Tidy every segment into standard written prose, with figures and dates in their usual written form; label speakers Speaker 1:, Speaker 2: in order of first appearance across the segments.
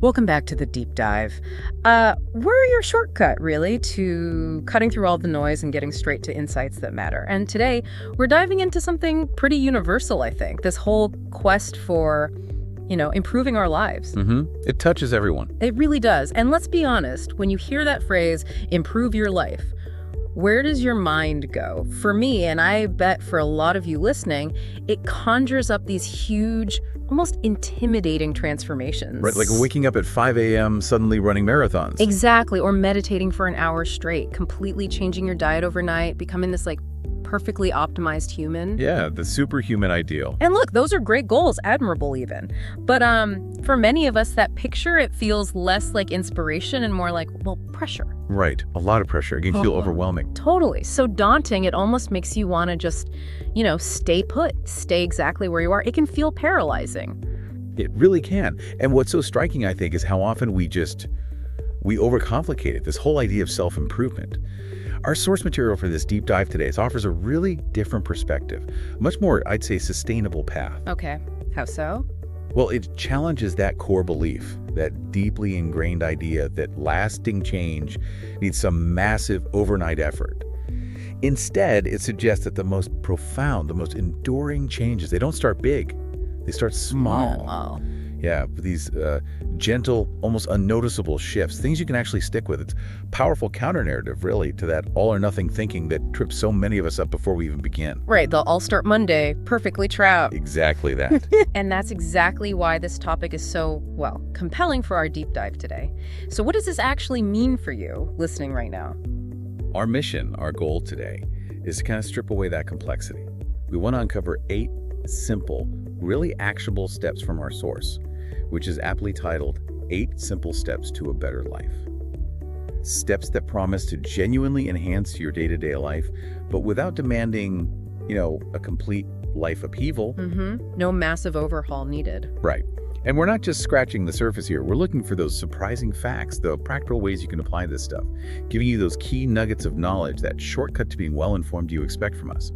Speaker 1: Welcome back to the deep dive. We're your shortcut, really, to cutting through all the noise and getting straight to insights that matter. And today, we're diving into something pretty universal, I think. This whole quest for, improving our lives.
Speaker 2: It touches everyone.
Speaker 1: It really does. And let's be honest, when you hear that phrase, improve your life, where does your mind go? For me, and I bet for a lot of you listening, it conjures up these huge, almost intimidating transformations.
Speaker 2: Right, like waking up at 5 a.m., suddenly running marathons.
Speaker 1: Exactly, or meditating for an hour straight, completely changing your diet overnight, becoming this perfectly optimized human.
Speaker 2: Yeah, the superhuman ideal.
Speaker 1: And look, those are great goals, admirable even. But for many of us, that picture, it feels less like inspiration and more like, pressure.
Speaker 2: Right, a lot of pressure. It can feel overwhelming.
Speaker 1: Totally. So daunting, it almost makes you want to just, stay put, stay exactly where you are. It can feel paralyzing.
Speaker 2: It really can. And what's so striking, I think, is how often we overcomplicate it, this whole idea of self-improvement. Our source material for this deep dive today offers a really different perspective, a much more, I'd say, sustainable path.
Speaker 1: Okay. How so?
Speaker 2: Well, it challenges that core belief, that deeply ingrained idea that lasting change needs some massive overnight effort. Instead, it suggests that the most profound, the most enduring changes, they don't start big, they start small.
Speaker 1: Wow.
Speaker 2: Yeah, with these gentle, almost unnoticeable shifts, things you can actually stick with. It's a powerful counter-narrative, really, to that all-or-nothing thinking that trips so many of us up before we even begin.
Speaker 1: Right, they'll all start Monday, perfectly trapped.
Speaker 2: Exactly that.
Speaker 1: And that's exactly why this topic is so, compelling for our deep dive today. So what does this actually mean for you, listening right now?
Speaker 2: Our mission, our goal today, is to kind of strip away that complexity. We want to uncover 8 simple, really actionable steps from our source, which is aptly titled 8 Simple Steps to a Better Life. Steps that promise to genuinely enhance your day-to-day life, but without demanding, a complete life upheaval.
Speaker 1: No massive overhaul needed.
Speaker 2: Right. And we're not just scratching the surface here. We're looking for those surprising facts, the practical ways you can apply this stuff, giving you those key nuggets of knowledge, that shortcut to being well-informed you expect from us.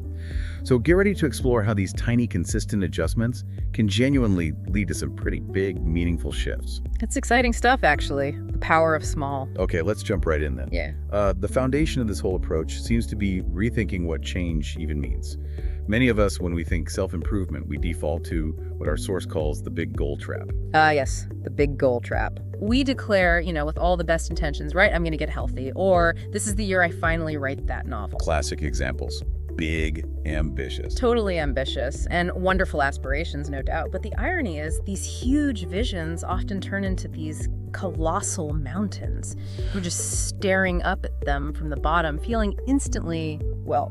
Speaker 2: So get ready to explore how these tiny, consistent adjustments can genuinely lead to some pretty big, meaningful shifts.
Speaker 1: It's exciting stuff, actually. The power of small.
Speaker 2: Okay, let's jump right in then.
Speaker 1: Yeah.
Speaker 2: The foundation of this whole approach seems to be rethinking what change even means. Many of us, when we think self-improvement, we default to what our source calls the big goal trap.
Speaker 1: Yes, the big goal trap. We declare, with all the best intentions, right? I'm going to get healthy. Or this is the year I finally write that novel.
Speaker 2: Classic examples. Big, ambitious.
Speaker 1: Totally ambitious and wonderful aspirations, no doubt. But the irony is these huge visions often turn into these colossal mountains. We're just staring up at them from the bottom, feeling instantly,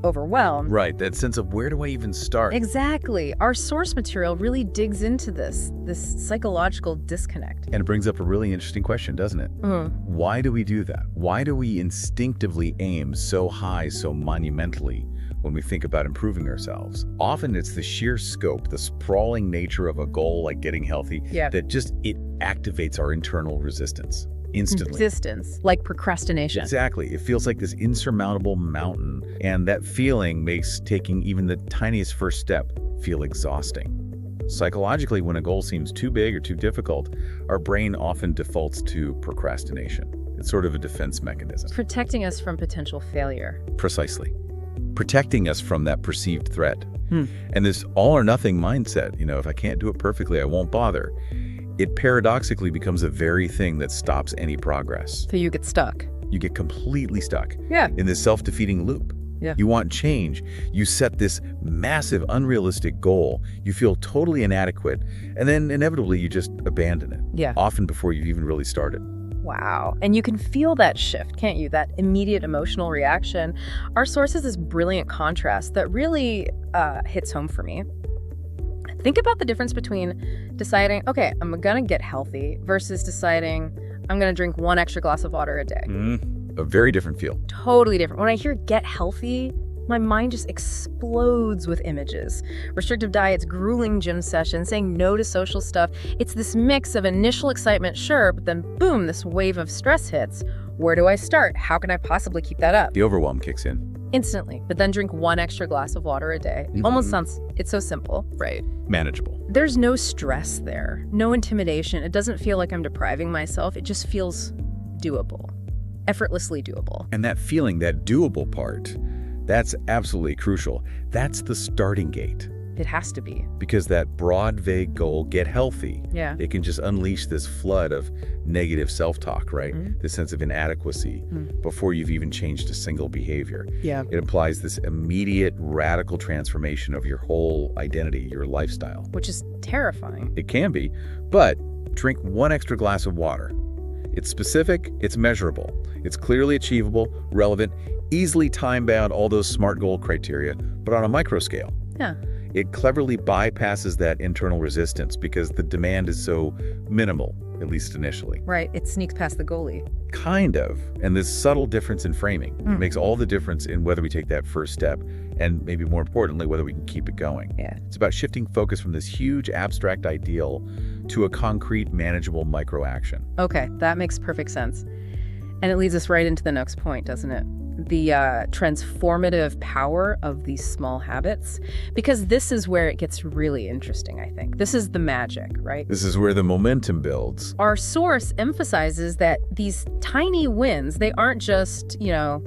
Speaker 1: overwhelmed.
Speaker 2: Right, that sense of where do I even start?
Speaker 1: Exactly. Our source material really digs into this psychological disconnect.
Speaker 2: And it brings up a really interesting question, doesn't it? Why do we do that? Why do we instinctively aim so high, so monumentally when we think about improving ourselves? Often it's the sheer scope, the sprawling nature of a goal like getting healthy, that it activates our internal resistance instantly.
Speaker 1: Resistance, like procrastination.
Speaker 2: Exactly. It feels like this insurmountable mountain, and that feeling makes taking even the tiniest first step feel exhausting. Psychologically, when a goal seems too big or too difficult, our brain often defaults to procrastination. It's sort of a defense mechanism.
Speaker 1: Protecting us from potential failure.
Speaker 2: Precisely. Protecting us from that perceived threat. And this all-or-nothing mindset, if I can't do it perfectly, I won't bother, it paradoxically becomes the very thing that stops any progress.
Speaker 1: So you get stuck.
Speaker 2: You get completely stuck
Speaker 1: in
Speaker 2: this self-defeating loop. You want change. You set this massive, unrealistic goal. You feel totally inadequate. And then inevitably, you just abandon it. Often before you've even really started.
Speaker 1: Wow. And you can feel that shift, can't you? That immediate emotional reaction. Our source is this brilliant contrast that really hits home for me. Think about the difference between deciding, okay, I'm going to get healthy versus deciding I'm going to drink 1 extra glass of water a day.
Speaker 2: A very different feel.
Speaker 1: Totally different. When I hear get healthy, my mind just explodes with images. Restrictive diets, grueling gym sessions, saying no to social stuff. It's this mix of initial excitement, sure, but then boom, this wave of stress hits. Where do I start? How can I possibly keep that up?
Speaker 2: The overwhelm kicks in.
Speaker 1: Instantly, but then drink 1 extra glass of water a day. Almost sounds, it's so simple.
Speaker 2: Right. Manageable.
Speaker 1: There's no stress there, no intimidation. It doesn't feel like I'm depriving myself. It just feels doable, effortlessly doable.
Speaker 2: And that feeling, that doable part, that's absolutely crucial. That's the starting gate.
Speaker 1: It has to be.
Speaker 2: Because that broad, vague goal, get healthy,
Speaker 1: Yeah.
Speaker 2: it can just unleash this flood of negative self-talk, right? This sense of inadequacy before you've even changed a single behavior.
Speaker 1: Yeah.
Speaker 2: It implies this immediate, radical transformation of your whole identity, your lifestyle.
Speaker 1: Which is terrifying.
Speaker 2: It can be, but drink one extra glass of water. It's specific, it's measurable, it's clearly achievable, relevant, easily time-bound, all those SMART goal criteria, but on a micro scale.
Speaker 1: Yeah.
Speaker 2: It cleverly bypasses that internal resistance because the demand is so minimal, at least initially.
Speaker 1: Right. It sneaks past the goalie.
Speaker 2: Kind of. And this subtle difference in framing makes all the difference in whether we take that first step and maybe more importantly, whether we can keep it going.
Speaker 1: Yeah.
Speaker 2: It's about shifting focus from this huge abstract ideal to a concrete, manageable micro action.
Speaker 1: Okay, that makes perfect sense. And it leads us right into the next point, doesn't it? The transformative power of these small habits, because this is where it gets really interesting, I think. This is the magic, right?
Speaker 2: This is where the momentum builds.
Speaker 1: Our source emphasizes that these tiny wins, they aren't just,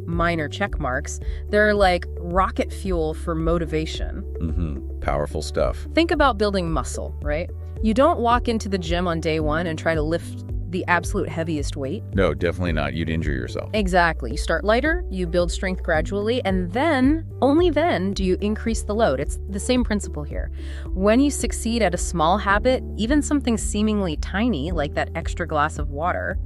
Speaker 1: minor check marks. They're like rocket fuel for motivation.
Speaker 2: Powerful stuff.
Speaker 1: Think about building muscle, right? You don't walk into the gym on day one and try to lift the absolute heaviest weight.
Speaker 2: No, definitely not. You'd injure yourself.
Speaker 1: Exactly. You start lighter, you build strength gradually, and then, only then, do you increase the load. It's the same principle here. When you succeed at a small habit, even something seemingly tiny, like that extra glass of water,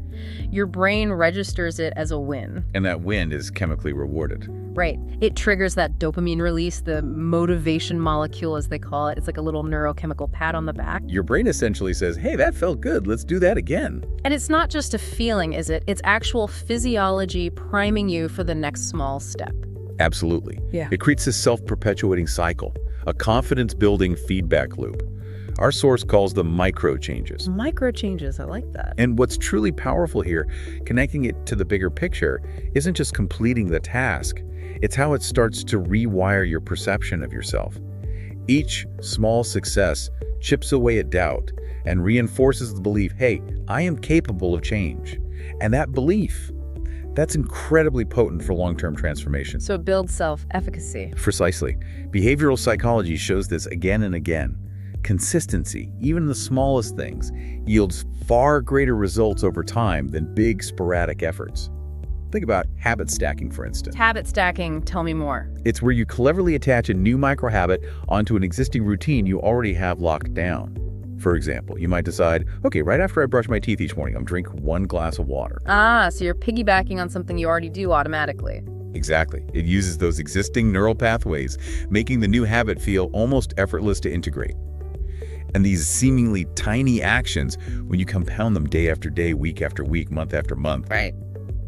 Speaker 1: your brain registers it as a win.
Speaker 2: And that win is chemically rewarded.
Speaker 1: Right. It triggers that dopamine release, the motivation molecule, as they call it. It's like a little neurochemical pat on the back.
Speaker 2: Your brain essentially says, hey, that felt good. Let's do that again.
Speaker 1: And it's not just a feeling, is it? It's actual physiology priming you for the next small step.
Speaker 2: Absolutely.
Speaker 1: Yeah.
Speaker 2: It creates this self-perpetuating cycle, a confidence-building feedback loop. Our source calls them micro changes.
Speaker 1: Micro changes, I like that.
Speaker 2: And what's truly powerful here, connecting it to the bigger picture, isn't just completing the task. It's how it starts to rewire your perception of yourself. Each small success chips away at doubt and reinforces the belief, hey, I am capable of change. And that belief, that's incredibly potent for long-term transformation.
Speaker 1: So it builds self-efficacy.
Speaker 2: Precisely. Behavioral psychology shows this again and again. Consistency, even the smallest things, yields far greater results over time than big sporadic efforts. Think about habit stacking, for instance.
Speaker 1: Habit stacking, tell me more.
Speaker 2: It's where you cleverly attach a new micro-habit onto an existing routine you already have locked down. For example, you might decide, okay, right after I brush my teeth each morning, I'm drink 1 glass of water.
Speaker 1: Ah, so you're piggybacking on something you already do automatically.
Speaker 2: Exactly. It uses those existing neural pathways, making the new habit feel almost effortless to integrate. And these seemingly tiny actions, when you compound them day after day, week after week, month after month,
Speaker 1: Right.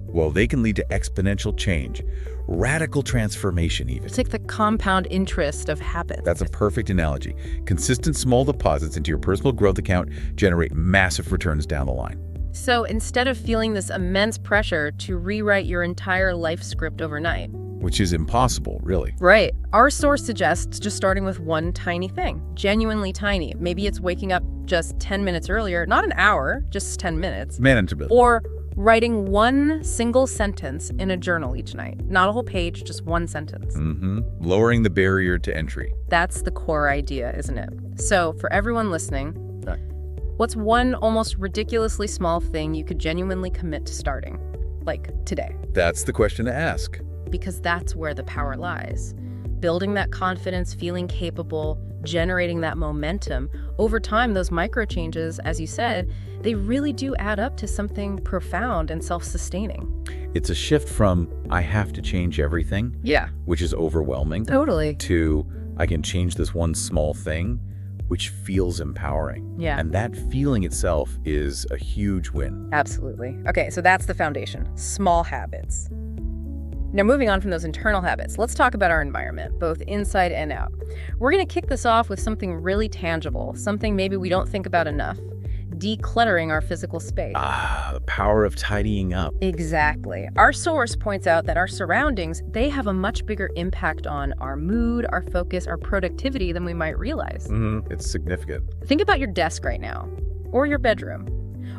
Speaker 2: well, they can lead to exponential change, radical transformation even.
Speaker 1: It's like the compound interest of habits.
Speaker 2: That's a perfect analogy. Consistent small deposits into your personal growth account generate massive returns down the line.
Speaker 1: So instead of feeling this immense pressure to rewrite your entire life script overnight.
Speaker 2: Which is impossible, really.
Speaker 1: Right. Our source suggests just starting with one tiny thing, genuinely tiny. Maybe it's waking up just 10 minutes earlier, not an hour, just 10 minutes.
Speaker 2: Manageable.
Speaker 1: Or writing one single sentence in a journal each night. Not a whole page, just one sentence.
Speaker 2: Lowering the barrier to entry.
Speaker 1: That's the core idea, isn't it? So for everyone listening, what's one almost ridiculously small thing you could genuinely commit to starting? Like today.
Speaker 2: That's the question to ask.
Speaker 1: Because that's where the power lies. Building that confidence, feeling capable, generating that momentum. Over time, those micro changes, as you said, they really do add up to something profound and self-sustaining.
Speaker 2: It's a shift from, I have to change everything,
Speaker 1: Yeah.
Speaker 2: which is overwhelming,
Speaker 1: Totally.
Speaker 2: to, I can change this one small thing, which feels empowering.
Speaker 1: Yeah.
Speaker 2: And that feeling itself is a huge win.
Speaker 1: Absolutely. Okay, so that's the foundation. Small habits. Now, moving on from those internal habits, let's talk about our environment, both inside and out. We're going to kick this off with something really tangible, something maybe we don't think about enough. decluttering our physical space.
Speaker 2: Ah, the power of tidying up.
Speaker 1: Exactly. Our source points out that our surroundings, they have a much bigger impact on our mood, our focus, our productivity than we might realize.
Speaker 2: It's significant.
Speaker 1: Think about your desk right now, or your bedroom,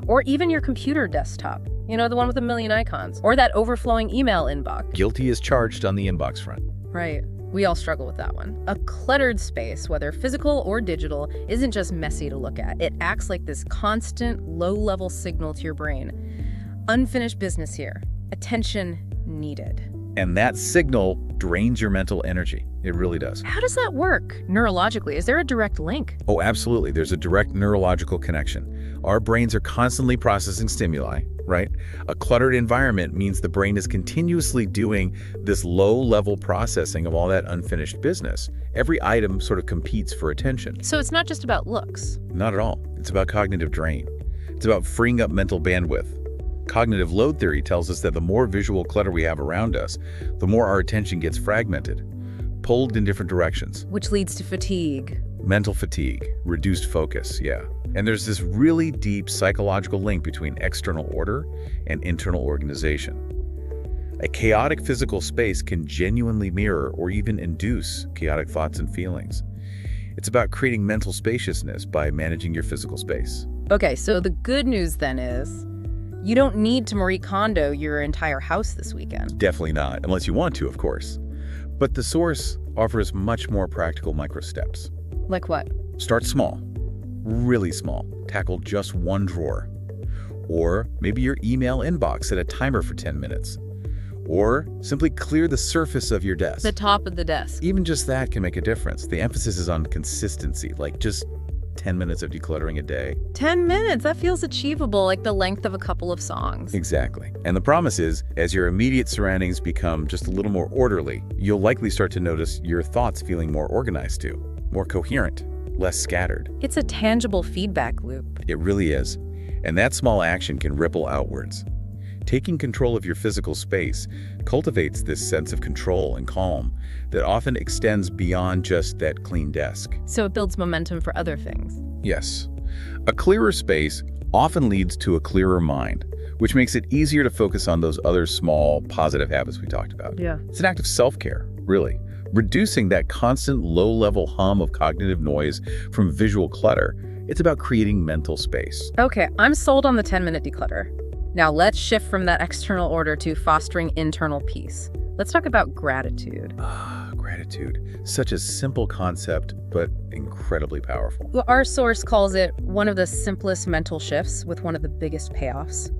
Speaker 1: or even your computer desktop. You know, the one with a million icons, or that overflowing email inbox.
Speaker 2: Guilty as charged on the inbox front.
Speaker 1: Right. We all struggle with that one. A cluttered space, whether physical or digital, isn't just messy to look at. It acts like this constant, low-level signal to your brain. Unfinished business here. Attention needed.
Speaker 2: And that signal drains your mental energy. It really does.
Speaker 1: How does that work neurologically? Is there a direct link?
Speaker 2: Oh, absolutely. There's a direct neurological connection. Our brains are constantly processing stimuli, right? A cluttered environment means the brain is continuously doing this low-level processing of all that unfinished business. Every item sort of competes for attention.
Speaker 1: So it's not just about looks.
Speaker 2: Not at all. It's about cognitive drain. It's about freeing up mental bandwidth. Cognitive load theory tells us that the more visual clutter we have around us, the more our attention gets fragmented, pulled in different directions.
Speaker 1: Which leads to fatigue.
Speaker 2: Mental fatigue, reduced focus, yeah. And there's this really deep psychological link between external order and internal organization. A chaotic physical space can genuinely mirror or even induce chaotic thoughts and feelings. It's about creating mental spaciousness by managing your physical space.
Speaker 1: Okay, so the good news then is you don't need to Marie Kondo your entire house this weekend.
Speaker 2: Definitely not, unless you want to, of course. But the source offers much more practical micro steps.
Speaker 1: Like what?
Speaker 2: Start small, really small. Tackle just one drawer. Or maybe your email inbox, set a timer for 10 minutes. Or simply clear the surface of your desk.
Speaker 1: The top of the desk.
Speaker 2: Even just that can make a difference. The emphasis is on consistency, like just 10 minutes of decluttering a day.
Speaker 1: 10 minutes? That feels achievable, like the length of a couple of songs.
Speaker 2: Exactly. And the promise is, as your immediate surroundings become just a little more orderly, you'll likely start to notice your thoughts feeling more organized too, more coherent, less scattered.
Speaker 1: It's a tangible feedback loop.
Speaker 2: It really is. And that small action can ripple outwards. Taking control of your physical space cultivates this sense of control and calm that often extends beyond just that clean desk.
Speaker 1: So it builds momentum for other things.
Speaker 2: Yes. A clearer space often leads to a clearer mind, which makes it easier to focus on those other small, positive habits we talked about.
Speaker 1: Yeah.
Speaker 2: It's an act of self-care, really. Reducing that constant low-level hum of cognitive noise from visual clutter, it's about creating mental space.
Speaker 1: Okay, I'm sold on the 10-minute declutter. Now let's shift from that external order to fostering internal peace. Let's talk about gratitude.
Speaker 2: Gratitude. Such a simple concept, but incredibly powerful.
Speaker 1: Well, our source calls it one of the simplest mental shifts with one of the biggest payoffs.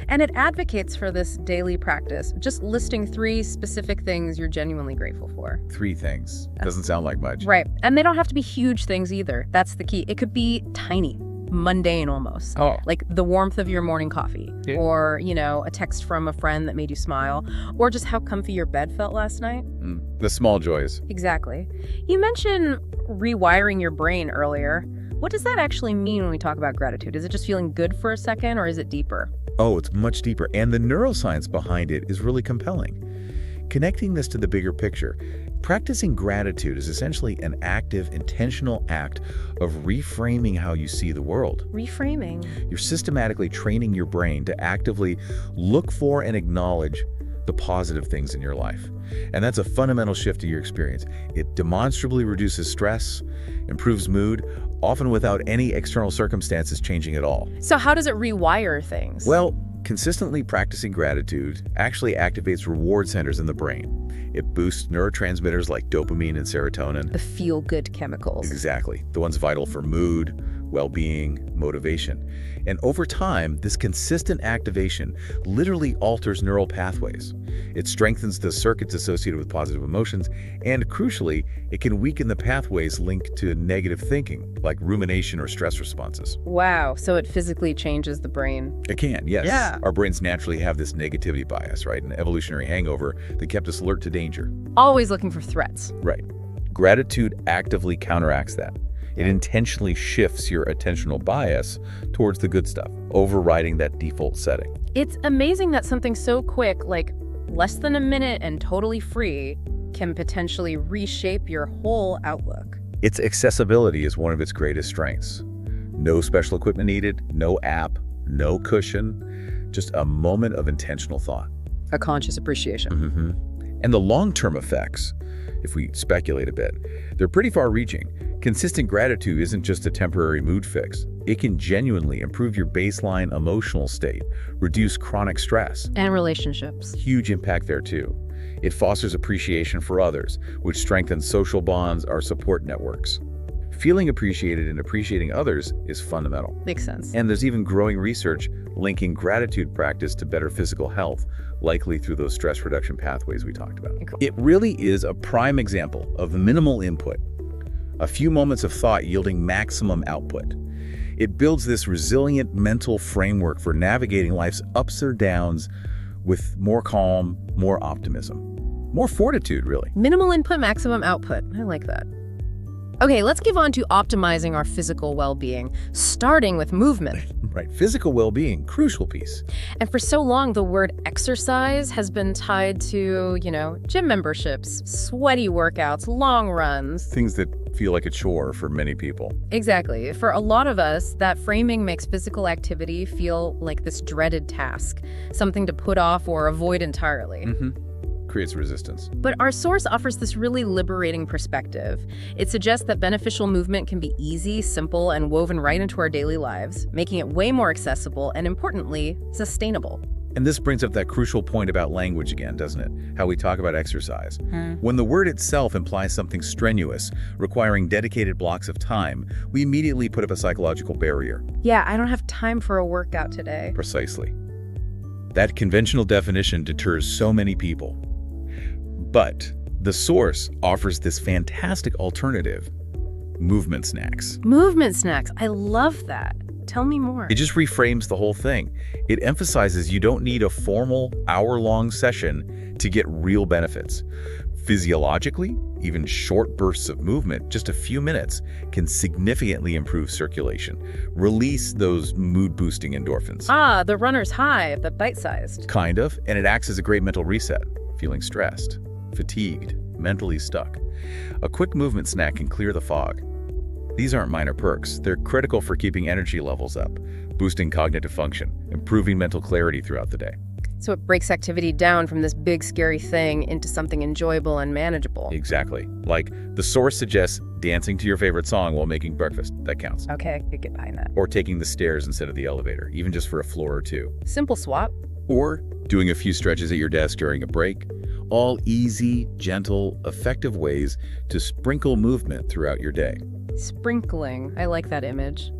Speaker 1: And it advocates for this daily practice, just listing 3 specific things you're genuinely grateful for.
Speaker 2: 3 things. Doesn't sound like much.
Speaker 1: Right. And they don't have to be huge things either. That's the key. It could be tiny, mundane almost.
Speaker 2: Oh.
Speaker 1: Like the warmth of your morning coffee,
Speaker 2: Yeah.
Speaker 1: or, a text from a friend that made you smile, or just how comfy your bed felt last night.
Speaker 2: The small joys.
Speaker 1: Exactly. You mentioned rewiring your brain earlier. What does that actually mean when we talk about gratitude? Is it just feeling good for a second, or is it deeper?
Speaker 2: Oh, it's much deeper, and the neuroscience behind it is really compelling. Connecting this to the bigger picture, practicing gratitude is essentially an active, intentional act of reframing how you see the world.
Speaker 1: Reframing.
Speaker 2: You're systematically training your brain to actively look for and acknowledge the positive things in your life. And that's a fundamental shift to your experience. It demonstrably reduces stress, improves mood, often without any external circumstances changing at all.
Speaker 1: So how does it rewire things?
Speaker 2: Well, consistently practicing gratitude actually activates reward centers in the brain. It boosts neurotransmitters like dopamine and serotonin.
Speaker 1: the feel-good chemicals.
Speaker 2: Exactly. The ones vital for mood, well-being, motivation. And over time, this consistent activation literally alters neural pathways. It strengthens the circuits associated with positive emotions, and crucially, it can weaken the pathways linked to negative thinking, like rumination or stress responses.
Speaker 1: Wow, so it physically changes the brain.
Speaker 2: It can, yes.
Speaker 1: Yeah.
Speaker 2: Our brains naturally have this negativity bias, right? An evolutionary hangover that kept us alert to danger.
Speaker 1: Always looking for threats.
Speaker 2: Right. Gratitude actively counteracts that. It intentionally shifts your attentional bias towards the good stuff, overriding that default setting.
Speaker 1: It's amazing that something so quick, like less than a minute and totally free, can potentially reshape your whole outlook.
Speaker 2: Its accessibility is one of its greatest strengths. No special equipment needed, no app, no cushion, just a moment of intentional thought.
Speaker 1: A conscious appreciation.
Speaker 2: And the long-term effects, if we speculate a bit, they're pretty far-reaching. Consistent gratitude isn't just a temporary mood fix. It can genuinely improve your baseline emotional state, reduce chronic stress.
Speaker 1: And relationships.
Speaker 2: Huge impact there too. It fosters appreciation for others, which strengthens social bonds, our support networks. Feeling appreciated and appreciating others is fundamental.
Speaker 1: Makes sense.
Speaker 2: And there's even growing research linking gratitude practice to better physical health, likely through those stress reduction pathways we talked about.
Speaker 1: Cool.
Speaker 2: It really is a prime example of minimal input, a few moments of thought yielding maximum output. It builds this resilient mental framework for navigating life's ups or downs with more calm, more optimism, more fortitude, really.
Speaker 1: Minimal input, maximum output. I like that. Okay, let's give on to optimizing our physical well-being, starting with movement.
Speaker 2: Right, physical well-being, crucial piece.
Speaker 1: And for so long, the word exercise has been tied to, gym memberships, sweaty workouts, long runs.
Speaker 2: Things that feel like a chore for many people.
Speaker 1: Exactly. For a lot of us, that framing makes physical activity feel like this dreaded task, something to put off or avoid entirely.
Speaker 2: Creates resistance.
Speaker 1: But our source offers this really liberating perspective. It suggests that beneficial movement can be easy, simple, and woven right into our daily lives, making it way more accessible and, importantly, sustainable.
Speaker 2: And this brings up that crucial point about language again, doesn't it? How we talk about exercise. When the word itself implies something strenuous, requiring dedicated blocks of time, we immediately put up a psychological barrier.
Speaker 1: Yeah, I don't have time for a workout today.
Speaker 2: Precisely. That conventional definition deters so many people. But the source offers this fantastic alternative: movement snacks.
Speaker 1: Movement snacks. I love that. Tell me more.
Speaker 2: It just reframes the whole thing. It emphasizes you don't need a formal hour-long session to get real benefits. Physiologically, even short bursts of movement, just a few minutes, can significantly improve circulation, release those mood-boosting endorphins.
Speaker 1: Ah, the runner's high, the bite-sized.
Speaker 2: Kind of, and it acts as a great mental reset, feeling stressed, fatigued, mentally stuck. A quick movement snack can clear the fog. These aren't minor perks. They're critical for keeping energy levels up, boosting cognitive function, improving mental clarity throughout the day.
Speaker 1: So it breaks activity down from this big, scary thing into something enjoyable and manageable.
Speaker 2: Exactly. Like the source suggests dancing to your favorite song while making breakfast. That counts.
Speaker 1: Okay, I could get behind that.
Speaker 2: Or taking the stairs instead of the elevator, even just for a floor or two.
Speaker 1: Simple swap.
Speaker 2: Or doing a few stretches at your desk during a break. All easy, gentle, effective ways to sprinkle movement throughout your day.
Speaker 1: Sprinkling. I like that image.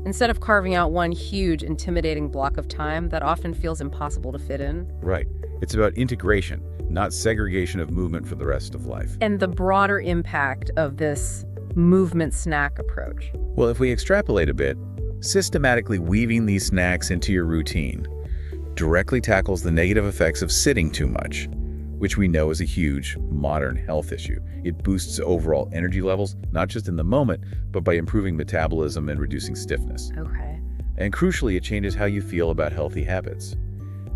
Speaker 1: Instead of carving out one huge, intimidating block of time that often feels impossible to fit in.
Speaker 2: Right. It's about integration, not segregation of movement for the rest of life.
Speaker 1: And the broader impact of this movement snack approach.
Speaker 2: Well, if we extrapolate a bit, systematically weaving these snacks into your routine directly tackles the negative effects of sitting too much, which we know is a huge modern health issue. It boosts overall energy levels, not just in the moment, but by improving metabolism and reducing stiffness.
Speaker 1: Okay.
Speaker 2: And crucially, it changes how you feel about healthy habits.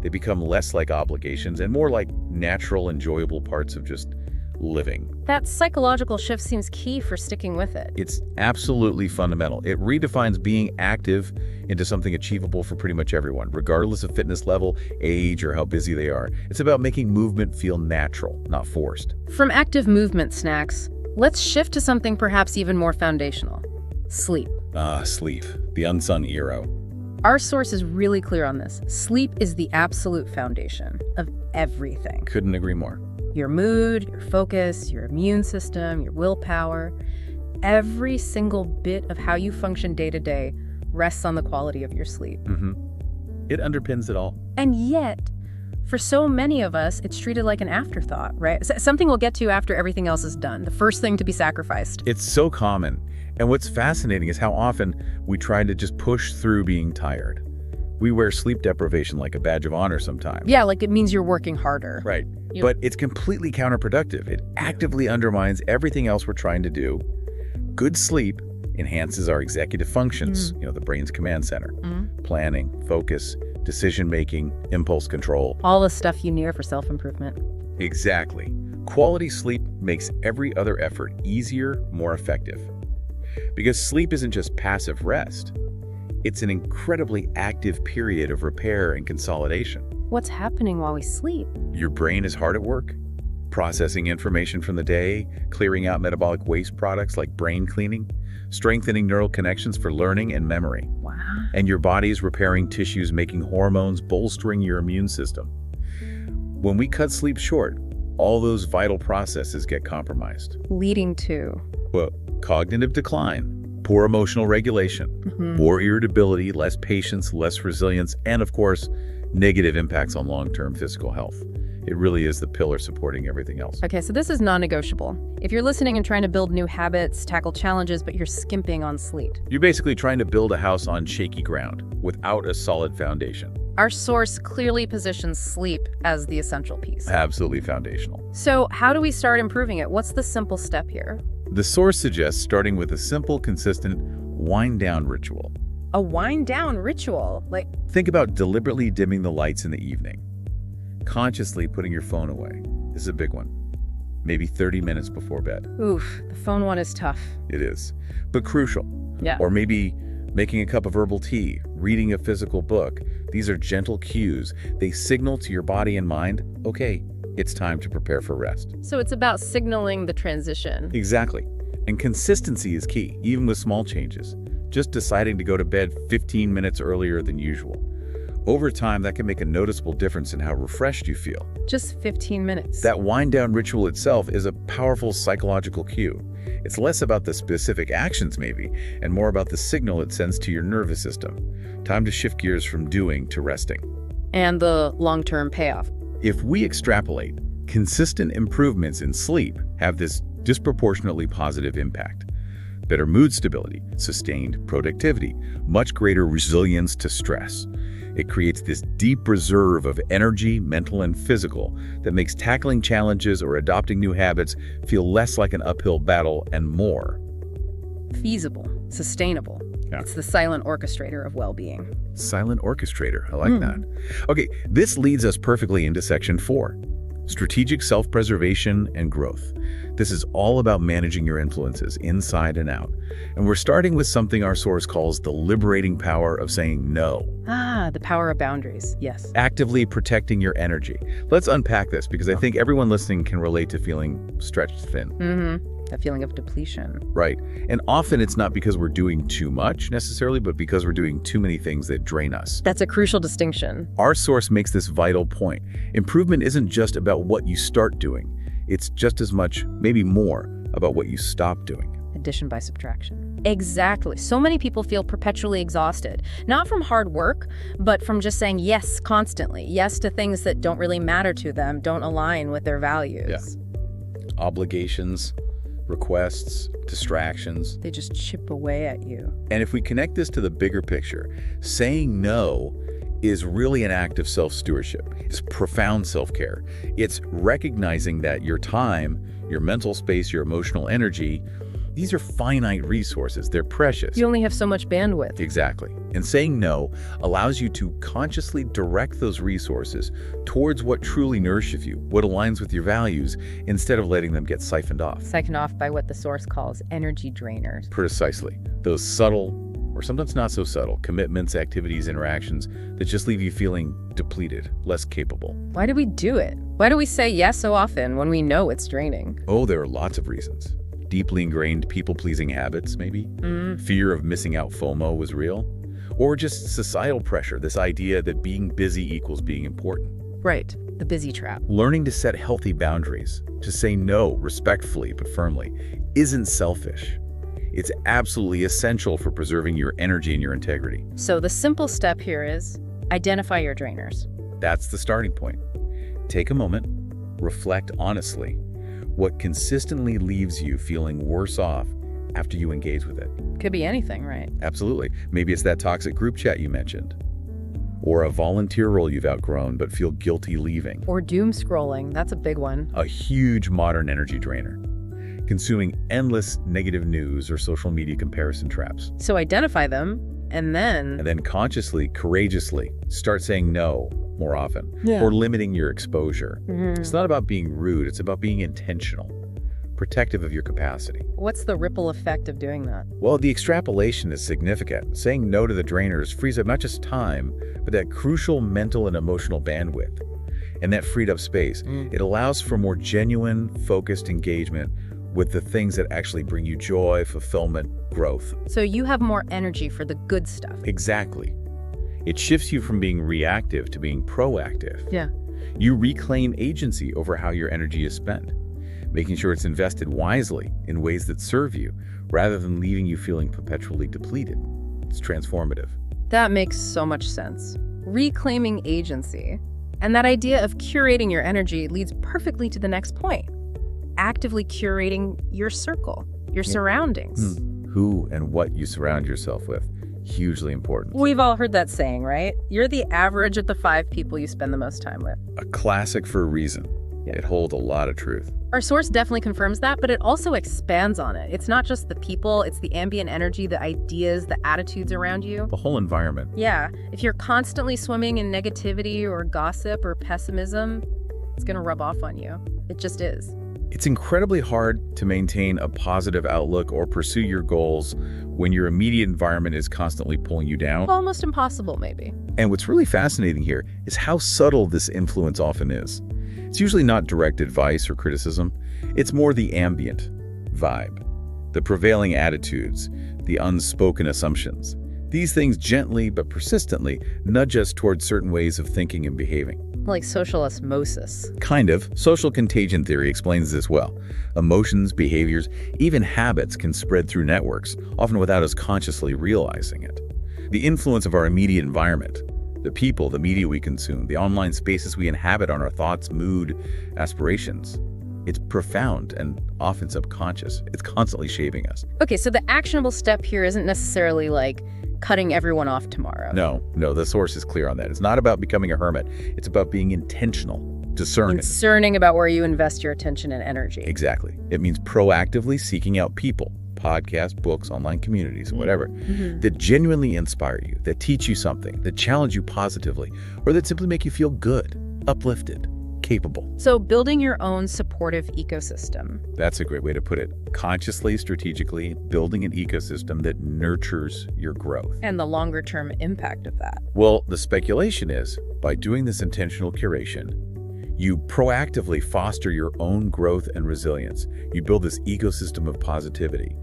Speaker 2: They become less like obligations and more like natural, enjoyable parts of just living.
Speaker 1: That psychological shift seems key for sticking with it.
Speaker 2: It's absolutely fundamental. It redefines being active into something achievable for pretty much everyone, regardless of fitness level, age, or how busy they are. It's about making movement feel natural, not forced.
Speaker 1: From active movement snacks, let's shift to something perhaps even more foundational: sleep.
Speaker 2: Sleep, the unsung hero.
Speaker 1: Our source is really clear on this. Sleep is the absolute foundation of everything.
Speaker 2: Couldn't agree more.
Speaker 1: Your mood, your focus, your immune system, your willpower. Every single bit of how you function day to day rests on the quality of your sleep.
Speaker 2: It underpins it all.
Speaker 1: And yet, for so many of us, it's treated like an afterthought, right? Something we'll get to after everything else is done, the first thing to be sacrificed.
Speaker 2: It's so common. And what's fascinating is how often we try to just push through being tired. We wear sleep deprivation like a badge of honor sometimes.
Speaker 1: Yeah, like it means you're working harder.
Speaker 2: Right. But it's completely counterproductive. It actively undermines everything else we're trying to do. Good sleep enhances our executive functions, the brain's command center, planning, focus, decision-making, impulse control.
Speaker 1: All the stuff you need for self-improvement.
Speaker 2: Exactly. Quality sleep makes every other effort easier, more effective. Because sleep isn't just passive rest. It's an incredibly active period of repair and consolidation.
Speaker 1: What's happening while we sleep?
Speaker 2: Your brain is hard at work, processing information from the day, clearing out metabolic waste products like brain cleaning, strengthening neural connections for learning and memory.
Speaker 1: Wow.
Speaker 2: And your body's repairing tissues, making hormones, bolstering your immune system. When we cut sleep short, all those vital processes get compromised.
Speaker 1: Leading to?
Speaker 2: Well, cognitive decline, poor emotional regulation, more irritability, less patience, less resilience, and of course, negative impacts on long-term physical health. It really is the pillar supporting everything else.
Speaker 1: Okay, so this is non-negotiable. If you're listening and trying to build new habits, tackle challenges, but you're skimping on sleep.
Speaker 2: You're basically trying to build a house on shaky ground without a solid foundation.
Speaker 1: Our source clearly positions sleep as the essential piece.
Speaker 2: Absolutely foundational.
Speaker 1: So how do we start improving it? What's the simple step here?
Speaker 2: The source suggests starting with a simple, consistent wind-down ritual.
Speaker 1: A wind-down ritual? Like,
Speaker 2: think about deliberately dimming the lights in the evening. Consciously putting your phone away. This is a big one. Maybe 30 minutes before bed.
Speaker 1: oof, the phone one is tough.
Speaker 2: It is, but crucial.
Speaker 1: Yeah.
Speaker 2: Or maybe making a cup of herbal tea, reading a physical book. These are gentle cues. They signal to your body and mind, okay, it's time to prepare for rest.
Speaker 1: So it's about signaling the transition.
Speaker 2: Exactly. And consistency is key, even with small changes. Just deciding to go to bed 15 minutes earlier than usual. Over time, that can make a noticeable difference in how refreshed you feel.
Speaker 1: Just 15 minutes.
Speaker 2: That wind-down ritual itself is a powerful psychological cue. It's less about the specific actions, maybe, and more about the signal it sends to your nervous system. Time to shift gears from doing to resting.
Speaker 1: And the long-term payoff.
Speaker 2: If we extrapolate, consistent improvements in sleep have this disproportionately positive impact. Better mood stability, sustained productivity, much greater resilience to stress. It creates this deep reserve of energy, mental and physical, that makes tackling challenges or adopting new habits feel less like an uphill battle and more
Speaker 1: feasible, sustainable.
Speaker 2: Yeah.
Speaker 1: It's the silent orchestrator of well-being.
Speaker 2: Silent orchestrator. I like that. Okay, this leads us perfectly into section 4, strategic self-preservation and growth. This is all about managing your influences inside and out. And we're starting with something our source calls the liberating power of saying no.
Speaker 1: The power of boundaries. Yes.
Speaker 2: Actively protecting your energy. Let's unpack this because I think everyone listening can relate to feeling stretched thin.
Speaker 1: That feeling of depletion.
Speaker 2: Right. And often it's not because we're doing too much necessarily, but because we're doing too many things that drain us.
Speaker 1: That's a crucial distinction.
Speaker 2: Our source makes this vital point. Improvement isn't just about what you start doing. It's just as much, maybe more, about what you stop doing.
Speaker 1: Addition by subtraction. Exactly. So many people feel perpetually exhausted, not from hard work, but from just saying yes constantly. Yes to things that don't really matter to them, don't align with their values.
Speaker 2: Yeah. Obligations, requests, distractions.
Speaker 1: They just chip away at you.
Speaker 2: And if we connect this to the bigger picture, saying no is really an act of self-stewardship. It's profound self-care. It's recognizing that your time, your mental space, your emotional energy, these are finite resources. They're precious.
Speaker 1: You only have so much bandwidth.
Speaker 2: Exactly. And saying no allows you to consciously direct those resources towards what truly nourishes you, what aligns with your values, instead of letting them get siphoned off.
Speaker 1: Siphoned off by what the source calls energy drainers.
Speaker 2: Precisely. Those subtle, or sometimes not so subtle, commitments, activities, interactions that just leave you feeling depleted, less capable.
Speaker 1: Why do we do it? Why do we say yes so often when we know it's draining?
Speaker 2: Oh, there are lots of reasons. Deeply ingrained people-pleasing habits, maybe. Fear of missing out FOMO was real. Or just societal pressure, this idea that being busy equals being important.
Speaker 1: Right, the busy trap.
Speaker 2: Learning to set healthy boundaries, to say no respectfully but firmly, isn't selfish. It's absolutely essential for preserving your energy and your integrity.
Speaker 1: So the simple step here is identify your drainers.
Speaker 2: That's the starting point. Take a moment, reflect honestly. What consistently leaves you feeling worse off after you engage with it?
Speaker 1: Could be anything, right?
Speaker 2: Absolutely. Maybe it's that toxic group chat you mentioned. Or a volunteer role you've outgrown but feel guilty leaving.
Speaker 1: Or doom scrolling, that's a big one.
Speaker 2: A huge modern energy drainer. Consuming endless negative news or social media comparison traps.
Speaker 1: So identify them, and then
Speaker 2: consciously, courageously start saying no more often, or limiting your exposure. It's not about being rude, it's about being intentional. protective of your capacity.
Speaker 1: What's the ripple effect of doing that?
Speaker 2: Well, the extrapolation is significant. Saying no to the drainers frees up not just time, but that crucial mental and emotional bandwidth. And that freed up space, it allows for more genuine, focused engagement with the things that actually bring you joy, fulfillment, growth.
Speaker 1: So you have more energy for the good stuff.
Speaker 2: Exactly. It shifts you from being reactive to being proactive.
Speaker 1: Yeah.
Speaker 2: You reclaim agency over how your energy is spent, making sure it's invested wisely in ways that serve you, rather than leaving you feeling perpetually depleted. It's transformative.
Speaker 1: That makes so much sense. Reclaiming agency. And that idea of curating your energy leads perfectly to the next point. Actively curating your circle, your surroundings.
Speaker 2: Who and what you surround yourself with, hugely important.
Speaker 1: We've all heard that saying, right? You're the average of the 5 people you spend the most time with.
Speaker 2: A classic for a reason. It holds a lot of truth.
Speaker 1: Our source definitely confirms that, but it also expands on it. It's not just the people, it's the ambient energy, the ideas, the attitudes around you.
Speaker 2: The whole environment.
Speaker 1: Yeah, if you're constantly swimming in negativity or gossip or pessimism, it's gonna rub off on you. It just is.
Speaker 2: It's incredibly hard to maintain a positive outlook or pursue your goals when your immediate environment is constantly pulling you down.
Speaker 1: Almost impossible, maybe.
Speaker 2: And what's really fascinating here is how subtle this influence often is. It's usually not direct advice or criticism. It's more the ambient vibe, the prevailing attitudes, the unspoken assumptions. These things gently but persistently nudge us towards certain ways of thinking and behaving.
Speaker 1: Like social osmosis.
Speaker 2: Kind of. Social contagion theory explains this well. Emotions, behaviors, even habits can spread through networks, often without us consciously realizing it. The influence of our immediate environment, the people, the media we consume, the online spaces we inhabit on our thoughts, mood, aspirations. It's profound and often subconscious. It's constantly shaping us.
Speaker 1: Okay, so the actionable step here isn't necessarily like cutting everyone off tomorrow.
Speaker 2: No, the source is clear on that. It's not about becoming a hermit. It's about being intentional, discerning.
Speaker 1: Discerning about where you invest your attention and energy.
Speaker 2: Exactly. It means proactively seeking out people, podcasts, books, online communities, whatever, that genuinely inspire you, that teach you something, that challenge you positively, or that simply make you feel good, uplifted, capable.
Speaker 1: So building your own supportive ecosystem.
Speaker 2: That's a great way to put it. Consciously, strategically, building an ecosystem that nurtures your growth.
Speaker 1: And the longer-term impact of that.
Speaker 2: Well, the speculation is, by doing this intentional curation, you proactively foster your own growth and resilience. You build this ecosystem of positivity.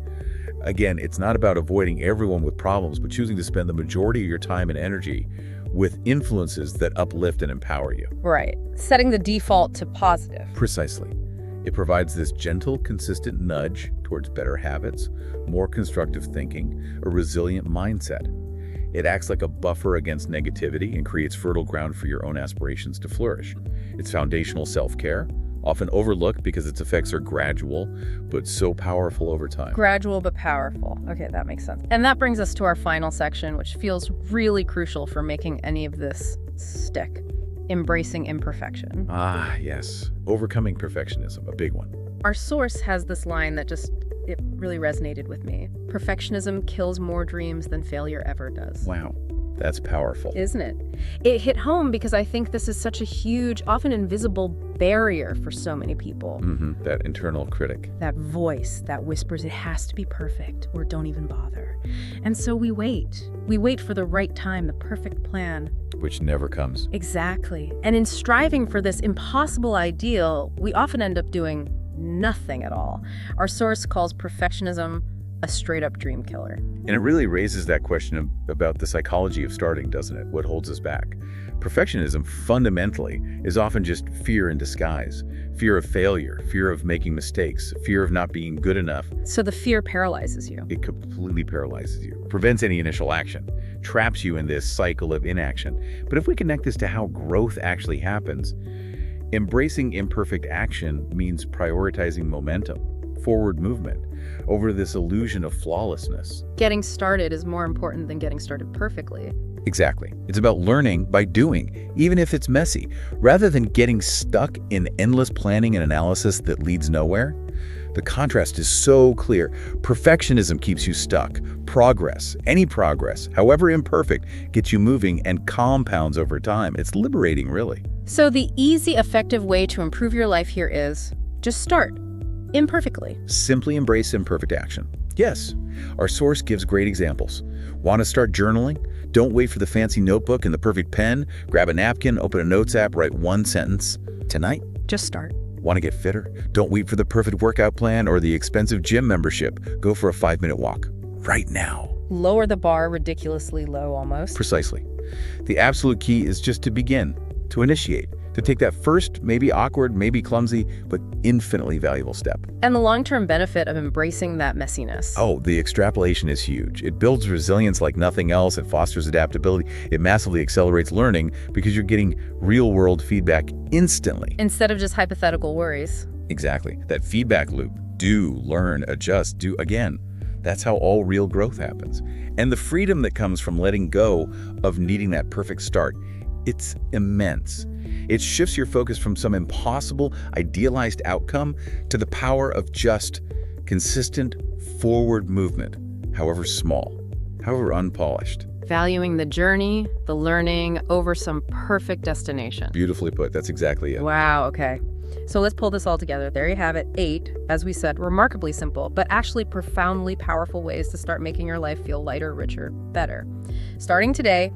Speaker 2: Again, it's not about avoiding everyone with problems, but choosing to spend the majority of your time and energy with influences that uplift and empower you.
Speaker 1: Right. Setting the default to positive.
Speaker 2: Precisely. It provides this gentle, consistent nudge towards better habits, more constructive thinking, a resilient mindset. It acts like a buffer against negativity and creates fertile ground for your own aspirations to flourish. It's foundational self-care, often overlooked because its effects are gradual, but so powerful over time.
Speaker 1: Gradual but powerful. Okay, that makes sense. And that brings us to our final section, which feels really crucial for making any of this stick. Embracing imperfection.
Speaker 2: Ah, yes. Overcoming perfectionism, a big one.
Speaker 1: Our source has this line that it really resonated with me. Perfectionism kills more dreams than failure ever does.
Speaker 2: Wow. That's powerful.
Speaker 1: Isn't it? It hit home because I think this is such a huge, often invisible barrier for so many people.
Speaker 2: That internal critic.
Speaker 1: That voice that whispers it has to be perfect or don't even bother. And so we wait. We wait for the right time, the perfect plan.
Speaker 2: Which never comes.
Speaker 1: Exactly. And in striving for this impossible ideal, we often end up doing nothing at all. Our source calls perfectionism a straight-up dream killer.
Speaker 2: And it really raises that question about the psychology of starting, doesn't it? What holds us back? Perfectionism fundamentally is often just fear in disguise. Fear of failure, fear of making mistakes, fear of not being good enough.
Speaker 1: So the fear paralyzes you.
Speaker 2: It completely paralyzes you, prevents any initial action, traps you in this cycle of inaction. But if we connect this to how growth actually happens, embracing imperfect action means prioritizing momentum, forward movement, over this illusion of flawlessness.
Speaker 1: Getting started is more important than getting started perfectly.
Speaker 2: Exactly. It's about learning by doing, even if it's messy, rather than getting stuck in endless planning and analysis that leads nowhere. The contrast is so clear. Perfectionism keeps you stuck. Progress, any progress, however imperfect, gets you moving and compounds over time. It's liberating, really.
Speaker 1: So the easy, effective way to improve your life here is just start. imperfectly.
Speaker 2: Simply embrace imperfect action. Yes, our source gives great examples. Want to start journaling? Don't wait for the fancy notebook and the perfect pen. Grab a napkin, open a notes app, write one sentence. Tonight,
Speaker 1: Just start.
Speaker 2: want to get fitter? Don't wait for the perfect workout plan or the expensive gym membership. Go for a 5-minute walk right now.
Speaker 1: Lower the bar ridiculously low almost.
Speaker 2: Precisely. The absolute key is just to begin, to initiate, to take that first, maybe awkward, maybe clumsy, but infinitely valuable step.
Speaker 1: And the long-term benefit of embracing that messiness.
Speaker 2: Oh, the extrapolation is huge. It builds resilience like nothing else. It fosters adaptability. It massively accelerates learning because you're getting real-world feedback instantly.
Speaker 1: Instead of just hypothetical worries.
Speaker 2: Exactly. That feedback loop. Do, learn, adjust, do again. That's how all real growth happens. And the freedom that comes from letting go of needing that perfect start, it's immense. It shifts your focus from some impossible, idealized outcome to the power of just consistent forward movement, however small, however unpolished.
Speaker 1: Valuing the journey, the learning, over some perfect destination.
Speaker 2: Beautifully put. That's exactly it.
Speaker 1: Wow, okay. So let's pull this all together. There you have it. 8, as we said, remarkably simple, but actually profoundly powerful ways to start making your life feel lighter, richer, better. Starting today,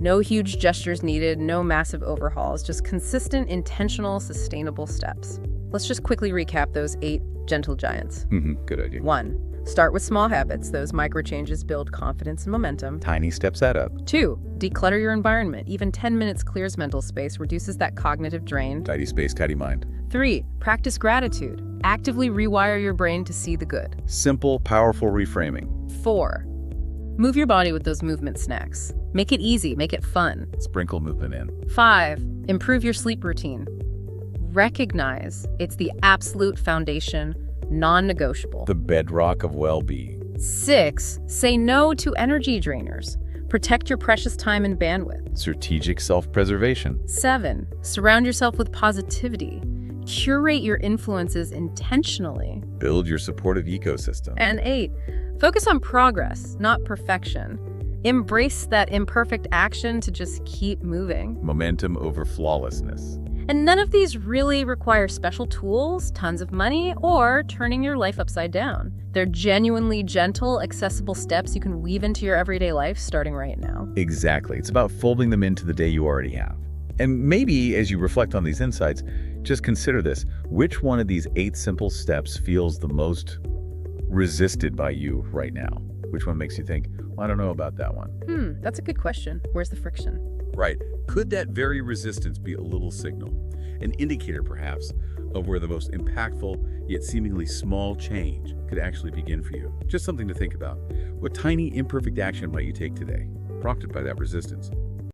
Speaker 1: no huge gestures needed, no massive overhauls, just consistent, intentional, sustainable steps. Let's just quickly recap those 8 gentle giants.
Speaker 2: Good idea.
Speaker 1: 1, start with small habits. Those micro changes build confidence and momentum.
Speaker 2: Tiny steps add up.
Speaker 1: 2, declutter your environment. Even 10 minutes clears mental space, reduces that cognitive drain.
Speaker 2: Tidy space, tidy mind.
Speaker 1: 3, practice gratitude. Actively rewire your brain to see the good.
Speaker 2: Simple, powerful reframing.
Speaker 1: 4, move your body with those movement snacks. Make it easy, make it fun.
Speaker 2: Sprinkle movement in.
Speaker 1: 5, improve your sleep routine. Recognize it's the absolute foundation, non-negotiable.
Speaker 2: The bedrock of well-being.
Speaker 1: 6, say no to energy drainers. Protect your precious time and bandwidth.
Speaker 2: Strategic self-preservation.
Speaker 1: 7, surround yourself with positivity. Curate your influences intentionally.
Speaker 2: Build your supportive ecosystem.
Speaker 1: And 8, focus on progress, not perfection. Embrace that imperfect action to just keep moving.
Speaker 2: Momentum over flawlessness.
Speaker 1: And none of these really require special tools, tons of money, or turning your life upside down. They're genuinely gentle, accessible steps you can weave into your everyday life starting right now.
Speaker 2: Exactly. It's about folding them into the day you already have. And maybe as you reflect on these insights, just consider this. Which one of these 8 simple steps feels the most resisted by you right now? Which one makes you think, well, I don't know about that one?
Speaker 1: That's a good question. Where's the friction?
Speaker 2: Right. Could that very resistance be a little signal, an indicator perhaps, of where the most impactful yet seemingly small change could actually begin for you? Just something to think about. What tiny imperfect action might you take today, prompted by that resistance?